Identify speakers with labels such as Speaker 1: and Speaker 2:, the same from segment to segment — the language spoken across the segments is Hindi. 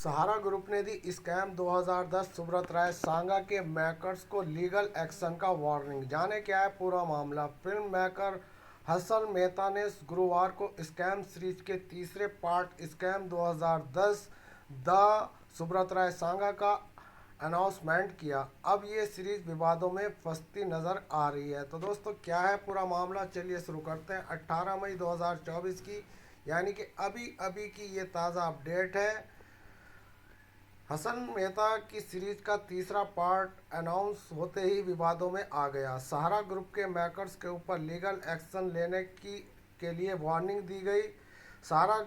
Speaker 1: सहारा ग्रुप ने दी स्कैम 2010 सुब्रत राय सांगा के मेकर्स को लीगल एक्शन का वार्निंग। जाने क्या है पूरा मामला। फिल्म मेकर हसन मेहता ने गुरुवार को स्कैम सीरीज के तीसरे part scam 2010 the Subrata Roy सांगा का अनाउंसमेंट किया। अब ये सीरीज विवादों में फंसती नजर आ रही है। तो दोस्तों क्या है पूरा मामला, चलिए शुरू करते हैं। 18 मई 2024 की यानी कि अभी अभी की ये ताज़ा अपडेट है। हसन मेहता की सीरीज का तीसरा पार्ट अनाउंस होते ही विवादों में आ गया। सहारा ग्रुप के मेकर्स के ऊपर लीगल एक्शन लेने के लिए वार्निंग दी गई। सहारा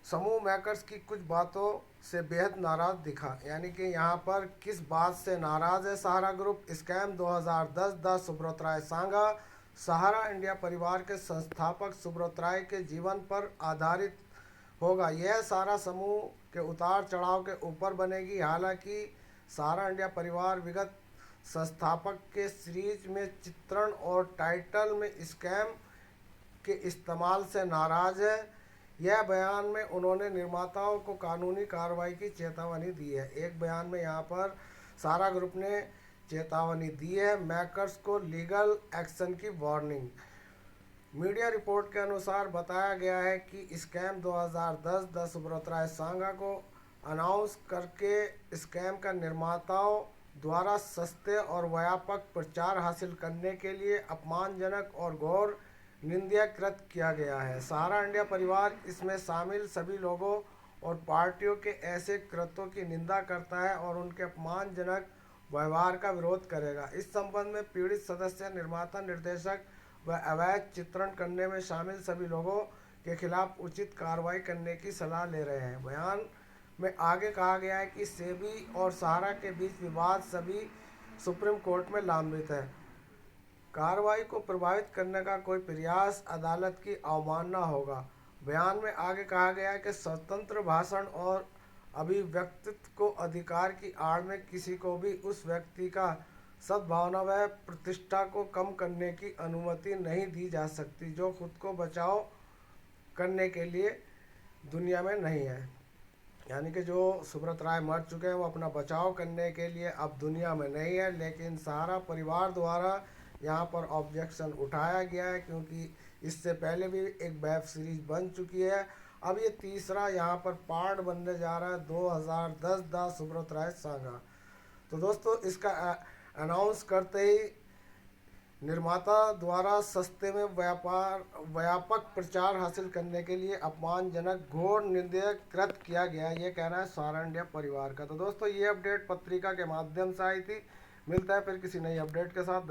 Speaker 1: समूह मेकर्स की कुछ बातों से बेहद नाराज दिखा। यानी कि यहाँ पर किस बात से नाराज है Sahara group. Scam 2010 the Subrata Roy सांगा सहारा इंडिया परिवार के संस्थापक सुब्रत राय के जीवन पर आधारित होगा। यह सारा समूह के उतार चढ़ाव के ऊपर बनेगी। हालांकि सहारा इंडिया परिवार विगत संस्थापक के सीरीज में चित्रण और टाइटल में स्कैम के इस्तेमाल से नाराज है। यह बयान में उन्होंने निर्माताओं को कानूनी कार्रवाई की चेतावनी दी है। एक बयान में यहाँ पर सहारा ग्रुप ने चेतावनी दी है, मेकर्स को लीगल एक्शन की वार्निंग। मीडिया रिपोर्ट के अनुसार बताया गया है कि स्कैम 2010 द सुब्रत राय सांगा को अनाउंस करके स्कैम का निर्माताओं द्वारा सस्ते और व्यापक प्रचार हासिल करने के लिए अपमानजनक और घोर निंदनीयकृत किया गया है। सहारा इंडिया परिवार इसमें शामिल सभी लोगों और पार्टियों के ऐसे कृत्यों की निंदा करता है और उनके अपमानजनक व्यवहार का विरोध करेगा। इस संबंध में पीड़ित सदस्य, निर्माता, निर्देशक व अवैध चित्रण करने में शामिल सभी लोगों के खिलाफ उचित कार्रवाई करने की सलाह ले रहे हैं। बयान में आगे कहा गया है कि सेबी और सहारा के बीच विवाद सभी सुप्रीम कोर्ट में लंबित है। कार्रवाई को प्रभावित करने का कोई प्रयास अदालत की अवमानना होगा। बयान में आगे कहा गया है कि स्वतंत्र भाषण और अभिव्यक्ति को अधिकार की आड़ में किसी को भी उस व्यक्ति का सद्भावना व प्रतिष्ठा को कम करने की अनुमति नहीं दी जा सकती जो खुद को बचाव करने के लिए दुनिया में नहीं है। यानी कि जो सुब्रत राय मर चुके हैं वो अपना बचाव करने के लिए अब दुनिया में नहीं है। लेकिन सहारा परिवार द्वारा यहाँ पर ऑब्जेक्शन उठाया गया है क्योंकि इससे पहले भी एक वेब सीरीज बन चुकी है। अब ये तीसरा यहाँ पर पार्ट बनने जा रहा है 2010 द सुब्रत राय सांगा। तो दोस्तों इसका अनाउंस करते ही निर्माता द्वारा सस्ते में व्यापक प्रचार हासिल करने के लिए अपमानजनक, घोर निंदनीयकृत किया गया। ये कहना है सहारा इंडिया परिवार का। तो दोस्तों ये अपडेट पत्रिका के माध्यम से आई थी। मिलता है फिर किसी नई अपडेट के साथ।